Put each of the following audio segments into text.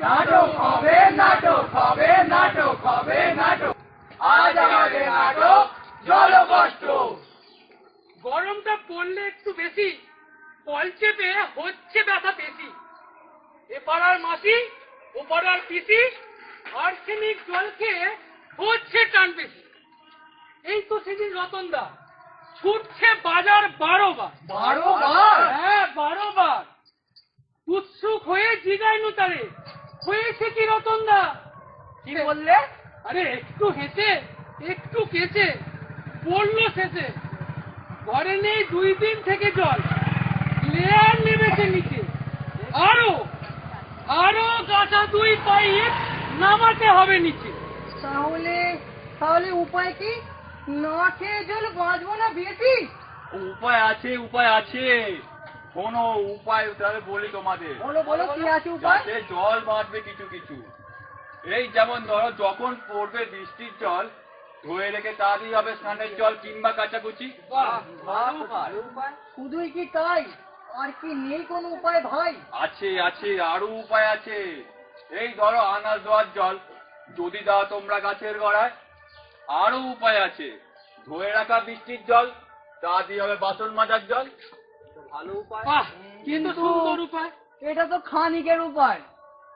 নাটক হবে, নাটক হবে, নাটক হবে, নাটক। আজ আমাদের নাটক জলকষ্ট। গরমটা পড়লে একটু বেশি, কল চেপে হচ্ছে ব্যথা বেশি। এ পাড়ার মাসি, ও পাড়ার পিসি, আর্সেনিক জল খেয়ে হচ্ছে টান বেশি। এই তো সেদিন রতনদা ছুটছে বাজার 12 বার। 12 বার? হ্যাঁ, 12 বার। উৎসুক হয়ে জিগাইনু তারে, হয়েছে কি রতনদা? কি বললে? আরে একটু হেসে একটু কেচে পড়লো শেষে, ঘরে নেই 2 দিন থেকে জল, লেয়ার নেমেছে নিচে। আরো আরো গাছা 2 পাইপ নামাতে হবে নিচে। তাহলে উপায় কি? না খেয়ে জল বাঁচবো না বেশি? উপায় আছে, উপায় আছে। কোনো উপায় তাহলে বলি তোমাদের। বলো কি আছে উপায়? যাতে জল বাঁচবে কিছু কিছু। এই যেমন ধরো, যখন পড়বে বৃষ্টির জল, ধুয়ে রেখে তাড়াতাড়ি হবে স্নানের জল কিংবা কাচাকুচি। শুধুই কি তাই? আর কি নেই কোনো উপায় ভাই? আছে আছে, আরো উপায় আছে। এই ধরো আনাজ দেওয়ার জল যদি দাও তোমরা গাছের গোড়ায়। আরো উপায় আছে, ধুয়ে রাখা বৃষ্টির জল তা দিয়ে হবে বাসন মাজার জল। ভালো উপায়। বাহ, কিন্তু সুন্দর উপায়। এটা তো খানিকের উপায়।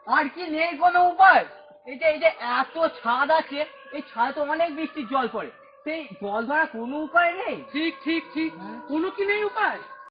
আর কি নেই কোনো উপায়? এই যে এত ছাদ আছে, এই ছাদে তো অনেক বৃষ্টির জল পড়ে, সেই জল ধরা কোনো উপায় নেই। ঠিক ঠিক ঠিক, কোনো কি নেই উপায়?